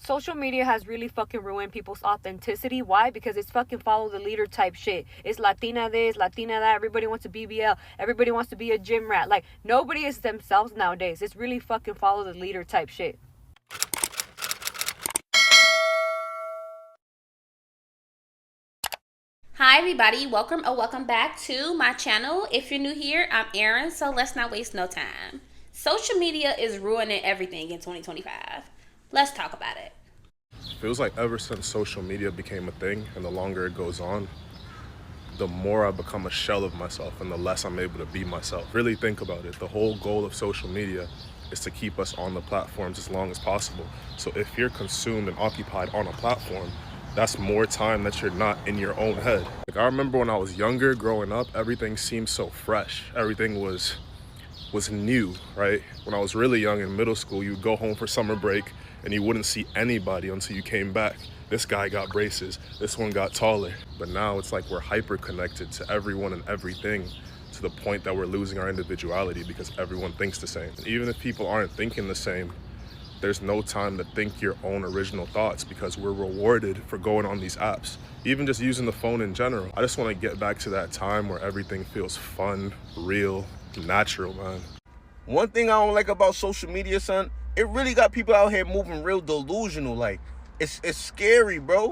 Social media has really fucking ruined people's authenticity. Why? Because it's fucking follow the leader type shit. It's Latina this, Latina that. Everybody wants to BBL. Everybody wants to be a gym rat. Like, nobody is themselves nowadays. It's really fucking follow the leader type shit. Hi everybody, welcome back to my channel. If you're new here, I'm Erin, so let's not waste no time. Social media is ruining everything in 2025. Let's talk about it. Feels like ever since social media became a thing, and the longer it goes on, the more I become a shell of myself and the less I'm able to be myself. Really think about it. The whole goal of social media is to keep us on the platforms as long as possible. So if you're consumed and occupied on a platform, that's more time that you're not in your own head. Like, I remember when I was younger, growing up, everything seemed so fresh. Everything was new, right? When I was really young in middle school, you'd go home for summer break and you wouldn't see anybody until you came back. This guy got braces, this one got taller. But now it's like we're hyper connected to everyone and everything, to the point that we're losing our individuality because everyone thinks the same. And even if people aren't thinking the same, there's no time to think your own original thoughts because we're rewarded for going on these apps. Even just using the phone in general. I just want to get back to that time where everything feels fun, real, natural, man. One thing I don't like about social media, son, it really got people out here moving real delusional. Like, it's scary, bro.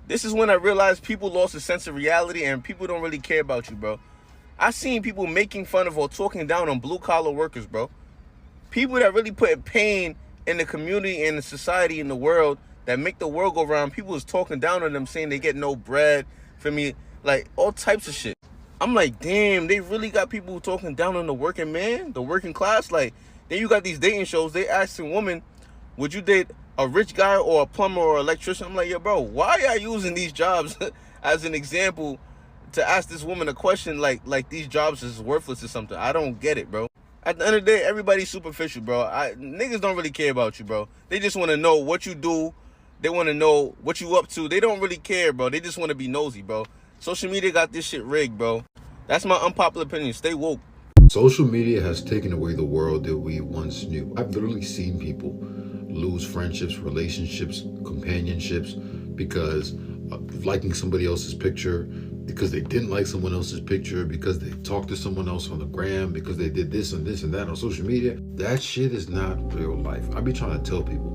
This is when I realized people lost a sense of reality and people don't really care about you, bro. I seen people making fun of or talking down on blue-collar workers, bro. People that really put pain in the community and the society in the world, that make the world go round. People is talking down on them, saying they get no bread, for me, like all types of shit. I'm like, damn, they really got people talking down on the working man, the working class. Like, then you got these dating shows, they asking women, would you date a rich guy or a plumber or electrician? I'm like, yo, bro, why are you using these jobs as an example to ask this woman a question like these jobs is worthless or something? I don't get it, bro. At the end of the day, everybody's superficial, bro. Niggas don't really care about you, bro. They just want to know what you do. They want to know what you up to. They don't really care, bro. They just want to be nosy, bro. Social media got this shit rigged, bro. That's my unpopular opinion. Stay woke. Social media has taken away the world that we once knew. I've literally seen people lose friendships, relationships, companionships because of liking somebody else's picture, because they didn't like someone else's picture, because they talked to someone else on the gram, because they did this and this and that on social media. That shit is not real life. I be trying to tell people,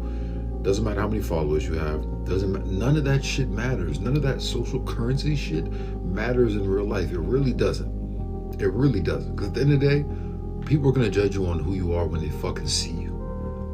doesn't matter how many followers you have, doesn't matter, none of that shit matters. None of that social currency shit matters in real life. It really doesn't. It really doesn't. Because at the end of the day, people are gonna judge you on who you are when they fucking see you.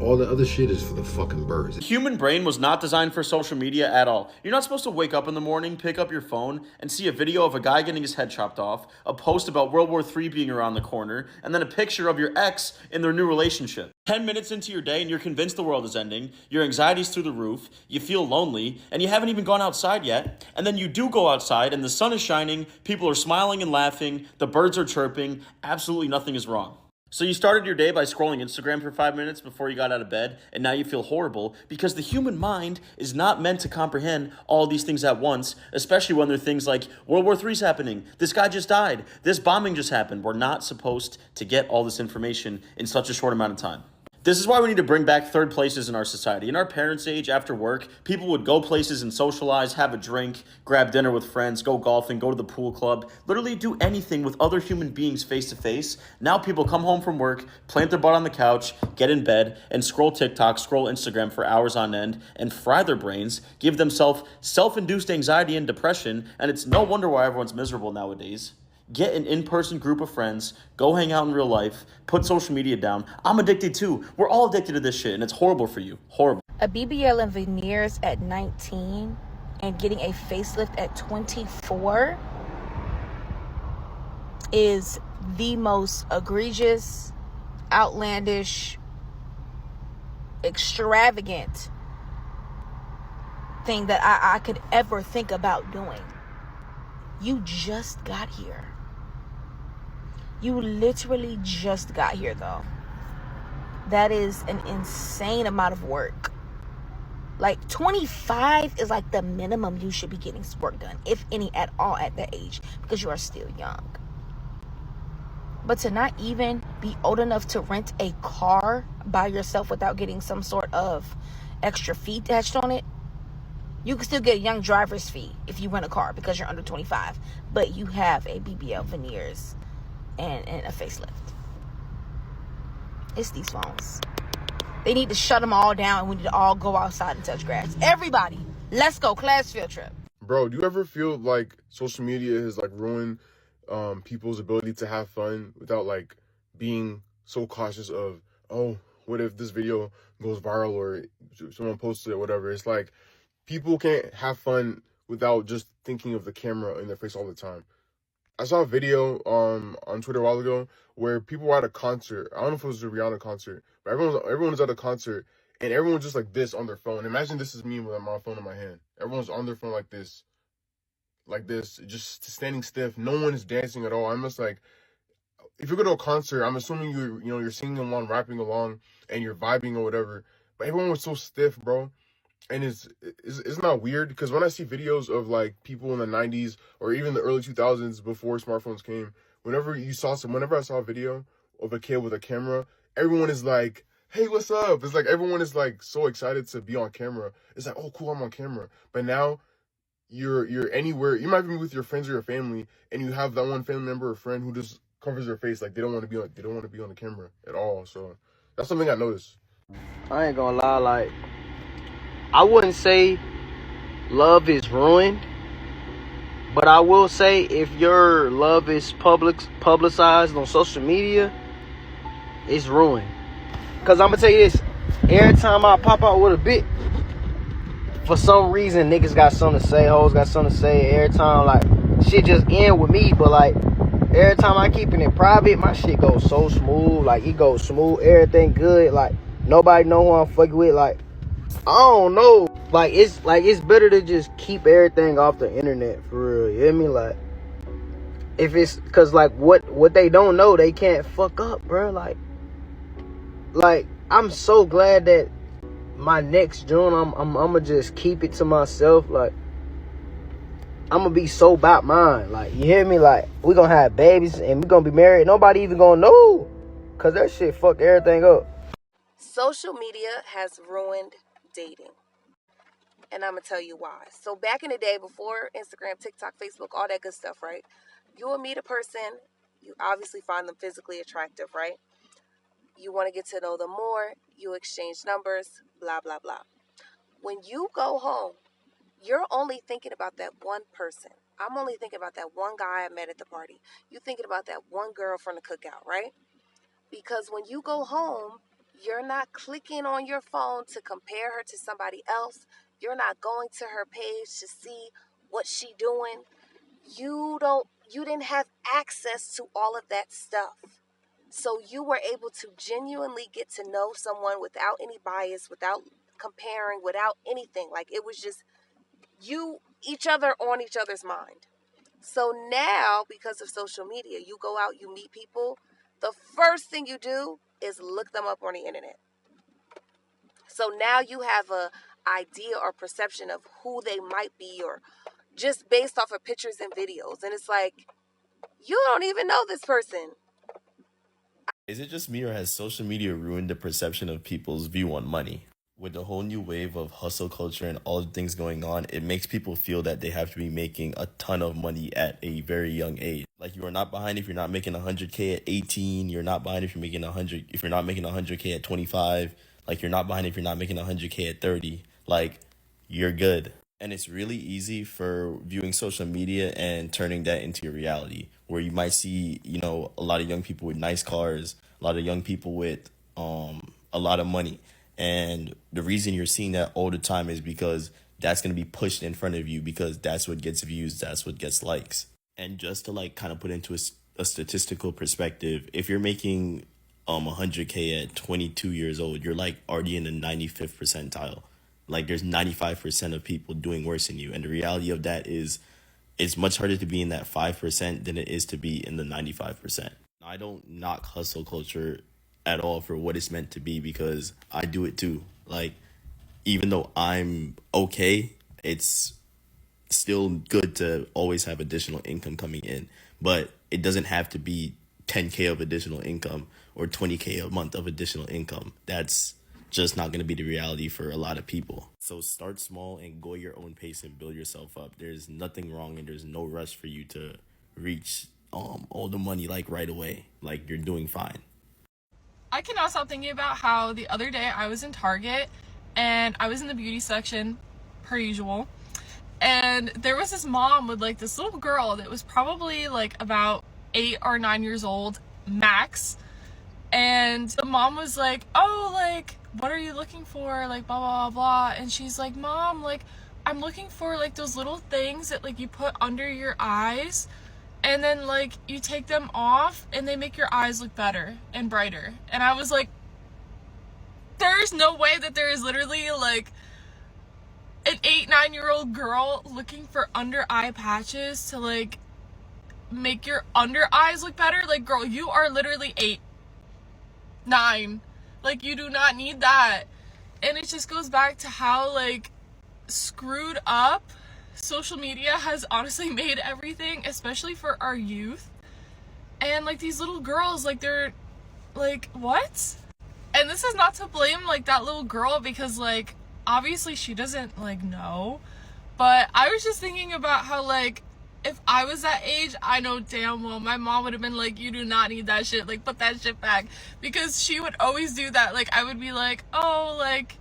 All the other shit is for the fucking birds. The human brain was not designed for social media at all. You're not supposed to wake up in the morning, pick up your phone, and see a video of a guy getting his head chopped off, a post about World War III being around the corner, and then a picture of your ex in their new relationship. 10 minutes into your day and you're convinced the world is ending, your anxiety's through the roof, you feel lonely, and you haven't even gone outside yet, and then you do go outside and the sun is shining, people are smiling and laughing, the birds are chirping, absolutely nothing is wrong. So you started your day by scrolling Instagram for 5 minutes before you got out of bed, and now you feel horrible because the human mind is not meant to comprehend all these things at once, especially when there are things like World War III's happening, this guy just died, this bombing just happened. We're not supposed to get all this information in such a short amount of time. This is why we need to bring back third places in our society. In our parents' age, after work, people would go places and socialize, have a drink, grab dinner with friends, go golfing, go to the pool club, literally do anything with other human beings face to face. Now people come home from work, plant their butt on the couch, get in bed, and scroll TikTok, scroll Instagram for hours on end, and fry their brains, give themselves self-induced anxiety and depression, and it's no wonder why everyone's miserable nowadays. Get an in-person group of friends, go hang out in real life, put social media down. I'm addicted too. We're all addicted to this shit, and it's horrible for you. Horrible. A BBL and veneers at 19 and getting a facelift at 24 is the most egregious, outlandish, extravagant thing that I could ever think about doing. You just got here. You literally just got here, though. That is an insane amount of work. Like 25 is like the minimum you should be getting work done, if any at all at that age, because you are still young. But to not even be old enough to rent a car by yourself without getting some sort of extra fee attached on it. You can still get a young driver's fee if you rent a car because you're under 25, but you have a BBL, veneers, and a facelift. It's these phones. They need to shut them all down, and we need to all go outside and touch grass. Everybody, let's go, class field trip. Bro, do you ever feel like social media has like ruined people's ability to have fun without like being so cautious of, oh, what if this video goes viral or someone posts it or whatever? It's like people can't have fun without just thinking of the camera in their face all the time. I saw a video on Twitter a while ago where people were at a concert. I don't know if it was a Rihanna concert, but everyone was at a concert and everyone was just like this on their phone. Imagine this is me with my phone in my hand. Everyone's on their phone like this, just standing stiff. No one is dancing at all. I'm just like, if you go to a concert, I'm assuming you're singing along, rapping along, and you're vibing or whatever. But everyone was so stiff, bro. And it's not weird because when I see videos of like people in the 90s or even the early 2000s before smartphones came, whenever I saw a video of a kid with a camera, everyone is like, hey, what's up? It's like everyone is like so excited to be on camera. It's like, oh, cool, I'm on camera. But now you're anywhere. You might be with your friends or your family, and you have that one family member or friend who just covers their face, like they don't want to be on the camera at all. So that's something I noticed. I ain't gonna lie, like, I wouldn't say love is ruined, but I will say if your love is publicized on social media, it's ruined. Cause I'm gonna tell you this, every time I pop out with a bit, for some reason niggas got something to say, hoes got something to say. Every time like shit just end with me, but like every time I keep it in private, my shit goes so smooth. Like it goes smooth, everything good. Like nobody know who I'm fucking with. Like I don't know. It's better to just keep everything off the internet for real. You hear me? Like if it's cause like what they don't know, they can't fuck up, bro. Like I'm so glad that my next June I'm gonna just keep it to myself. Like I'm gonna be so about mine. Like you hear me? Like we gonna have babies and we gonna be married. Nobody even gonna know, cause that shit fucked everything up. Social media has ruined dating. And I'm going to tell you why. So back in the day, before Instagram, TikTok, Facebook, all that good stuff, right? You will meet a person. You obviously find them physically attractive, right? You want to get to know them more. You exchange numbers, blah, blah, blah. When you go home, you're only thinking about that one person. I'm only thinking about that one guy I met at the party. You're thinking about that one girl from the cookout, right? Because when you go home, you're not clicking on your phone to compare her to somebody else. You're not going to her page to see what she doing. You didn't have access to all of that stuff. So you were able to genuinely get to know someone without any bias, without comparing, without anything. Like it was just each other on each other's mind. So now, because of social media, you go out, you meet people. The first thing you do is look them up on the internet. So now you have a idea or perception of who they might be, or just based off of pictures and videos. And it's like, you don't even know this person. Is it just me, or has social media ruined the perception of people's view on money? With the whole new wave of hustle culture and all the things going on, it makes people feel that they have to be making a ton of money at a very young age. Like you are not behind if you're not making 100K at 18. You're not behind if you're making 100. If you're not making 100K at 25. Like you're not behind if you're not making 100K at 30. Like you're good. And it's really easy for viewing social media and turning that into your reality, where you might see, a lot of young people with nice cars, a lot of young people with a lot of money. And the reason you're seeing that all the time is because that's going to be pushed in front of you, because that's what gets views, that's what gets likes. And just to like kind of put into a statistical perspective, if you're making 100K at 22 years old, you're like already in the 95th percentile. Like there's 95% of people doing worse than you. And the reality of that is it's much harder to be in that 5% than it is to be in the 95%. I don't knock hustle culture at all for what it's meant to be, because I do it too. Like, even though I'm okay, it's still good to always have additional income coming in. But it doesn't have to be 10K of additional income or 20K a month of additional income. That's just not going to be the reality for a lot of people. So start small and go your own pace and build yourself up. There's nothing wrong and there's no rush for you to reach all the money like right away. Like, you're doing fine. I cannot stop thinking about how the other day I was in Target and I was in the beauty section per usual, and there was this mom with like this little girl that was probably like about 8 or 9 years old max, and the mom was like, oh, like, what are you looking for, like blah blah blah blah, and she's like, Mom, like, I'm looking for like those little things that like you put under your eyes and then like you take them off and they make your eyes look better and brighter. And I was like, there's no way that there is literally like an 8-9-year-old girl looking for under eye patches to like make your under eyes look better. Like, girl, you are literally 8, 9, like, you do not need that. And it just goes back to how like screwed up social media has honestly made everything, especially for our youth. And like these little girls, like, they're like, what? And this is not to blame like that little girl, because like obviously she doesn't like know, but I was just thinking about how like if I was that age, I know damn well my mom would have been like, you do not need that shit, like put that shit back, because she would always do that. Like, I would be like, oh, like,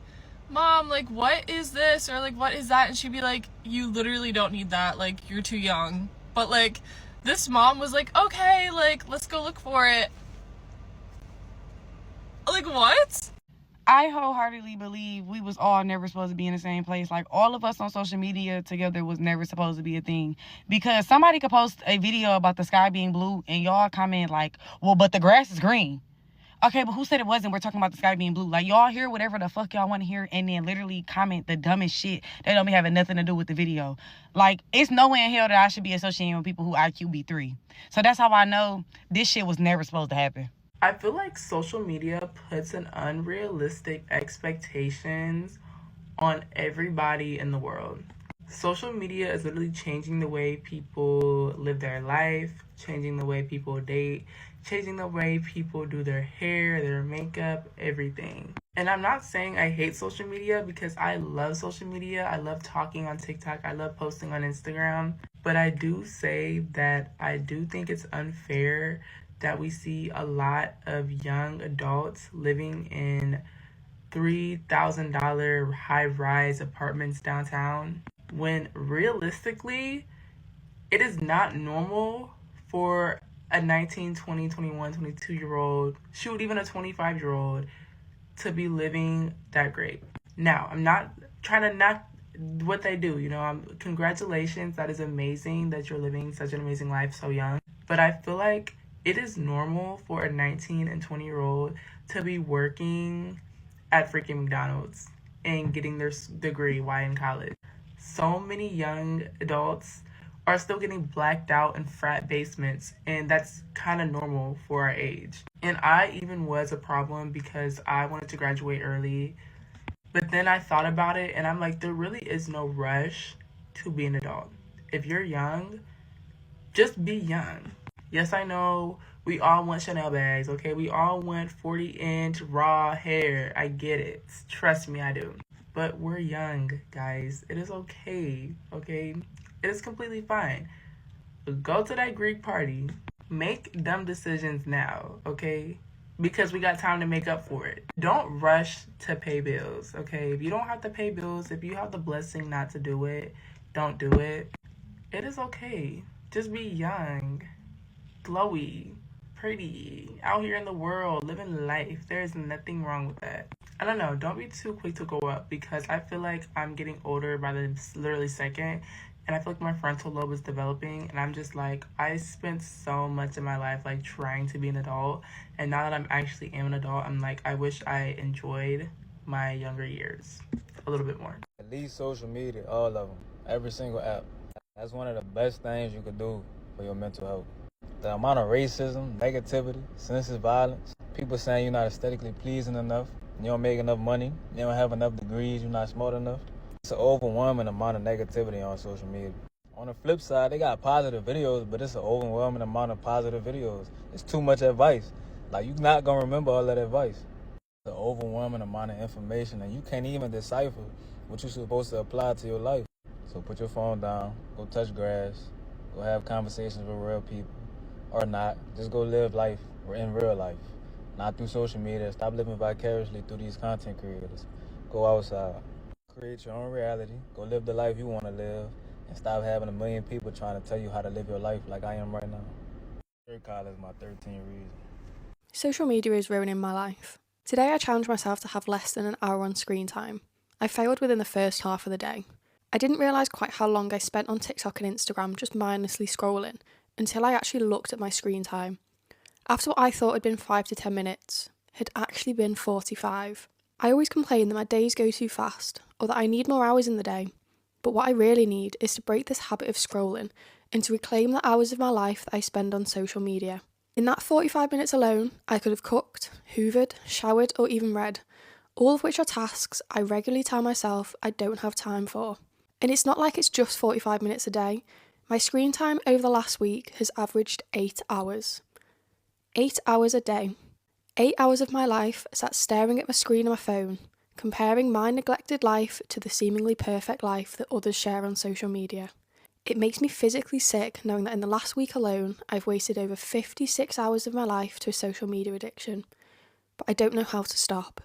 Mom, like, what is this, or like, what is that? And she'd be like, you literally don't need that, like, you're too young. But like this mom was like, okay, like, let's go look for it. Like, what? I wholeheartedly believe we was all never supposed to be in the same place. Like, all of us on social media together was never supposed to be a thing. Because somebody could post a video about the sky being blue and y'all comment like, well, but the grass is green. Okay, but who said it wasn't? We're talking about the sky being blue. Like, y'all hear whatever the fuck y'all want to hear and then literally comment the dumbest shit that don't be having nothing to do with the video. Like, it's no way in hell that I should be associating with people who IQ be 3. So that's how I know this shit was never supposed to happen. I feel like social media puts an unrealistic expectations on everybody in the world. Social media is literally changing the way people live their life, changing the way people date, changing the way people do their hair, their makeup, everything. And I'm not saying I hate social media, because I love social media. I love talking on TikTok. I love posting on Instagram. But I do say that I do think it's unfair that we see a lot of young adults living in $3,000 high-rise apartments downtown, when realistically, it is not normal for a 19, 20, 21, 22-year-old, shoot, even a 25-year-old, to be living that great. Now, I'm not trying to knock what they do, you know, congratulations, that is amazing that you're living such an amazing life so young. But I feel like it is normal for a 19 and 20-year-old to be working at freaking McDonald's and getting their degree while in college. So many young adults are still getting blacked out in frat basements, and that's kind of normal for our age. And I even was a problem because I wanted to graduate early, but then I thought about it and I'm like, there really is no rush to be an adult. If you're young, just be young. Yes, I know we all want Chanel bags, okay? We all want 40-inch raw hair. I get it. Trust me, I do. But we're young, guys. It is okay, okay? It is completely fine. Go to that Greek party. Make dumb decisions now, okay? Because we got time to make up for it. Don't rush to pay bills, okay? If you don't have to pay bills, if you have the blessing not to do it, don't do it. It is okay. Just be young, glowy, pretty, out here in the world, living life. There's nothing wrong with that. I don't know, don't be too quick to go up, because I feel like I'm getting older by the literally second, and I feel like my frontal lobe is developing, and I'm just like, I spent so much of my life like trying to be an adult, and now that I'm actually am an adult, I'm like, I wish I enjoyed my younger years a little bit more. Leave social media, all of them, every single app. That's one of the best things you could do for your mental health. The amount of racism, negativity, senseless violence, people saying you're not aesthetically pleasing enough, you don't make enough money, you don't have enough degrees, you're not smart enough. It's an overwhelming amount of negativity on social media. On the flip side, they got positive videos, but it's an overwhelming amount of positive videos. It's too much advice. Like, you're not going to remember all that advice. The overwhelming amount of information, and you can't even decipher what you're supposed to apply to your life. So put your phone down, go touch grass, go have conversations with real people, or not. Just go live life in real life, not through social media. Stop living vicariously through these content creators. Go outside, create your own reality, go live the life you want to live, and stop having a million people trying to tell you how to live your life like I am right now. Third college is my 13th reason. Social media is ruining my life. Today I challenged myself to have less than an hour on screen time. I failed within the first half of the day. I didn't realise quite how long I spent on TikTok and Instagram just mindlessly scrolling until I actually looked at my screen time. After what I thought had been 5 to 10 minutes, had actually been 45. I always complain that my days go too fast or that I need more hours in the day, but what I really need is to break this habit of scrolling and to reclaim the hours of my life that I spend on social media. In that 45 minutes alone, I could have cooked, hoovered, showered, or even read, all of which are tasks I regularly tell myself I don't have time for. And it's not like it's just 45 minutes a day. My screen time over the last week has averaged 8 hours. 8 hours a day. 8 hours of my life sat staring at my screen on my phone, comparing my neglected life to the seemingly perfect life that others share on social media. It makes me physically sick knowing that in the last week alone, I've wasted over 56 hours of my life to a social media addiction. But I don't know how to stop.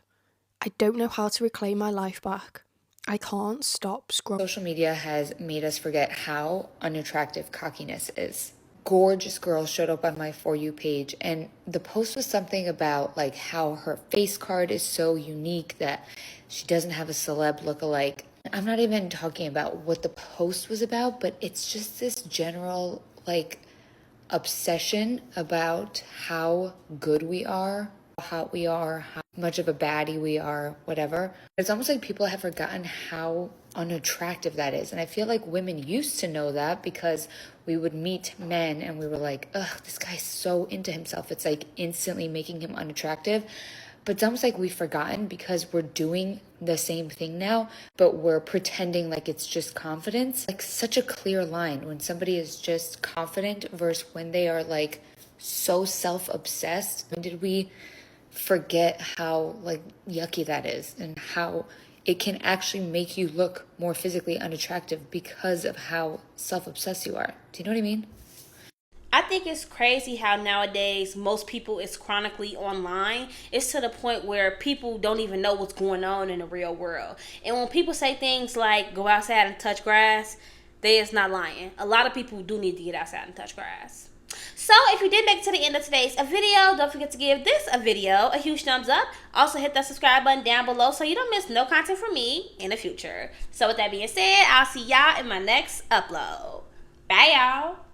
I don't know how to reclaim my life back. I can't stop scrolling. Social media has made us forget how unattractive cockiness is. Gorgeous girl showed up on my For You page, and the post was something about like how her face card is so unique that she doesn't have a celeb lookalike. I'm not even talking about what the post was about, but it's just this general like obsession about how good we are, how hot we are, how much of a baddie we are, whatever. It's almost like people have forgotten how unattractive that is. And I feel like women used to know that because we would meet men and we were like, ugh, this guy's so into himself. It's like instantly making him unattractive. But it's almost like we've forgotten because we're doing the same thing now, but we're pretending like it's just confidence. Like such a clear line when somebody is just confident versus when they are like so self-obsessed. When did we forget how like yucky that is and how it can actually make you look more physically unattractive because of how self-obsessed you are? Do you know what I mean? I think it's crazy how nowadays most people is chronically online. It's to the point where people don't even know what's going on in the real world. And when people say things like go outside and touch grass, they is not lying. A lot of people do need to get outside and touch grass. So if you did make it to the end of today's video, don't forget to give this a video a huge thumbs up. Also hit that subscribe button down below so you don't miss no content from me in the future. So with that being said, I'll see y'all in my next upload. Bye y'all.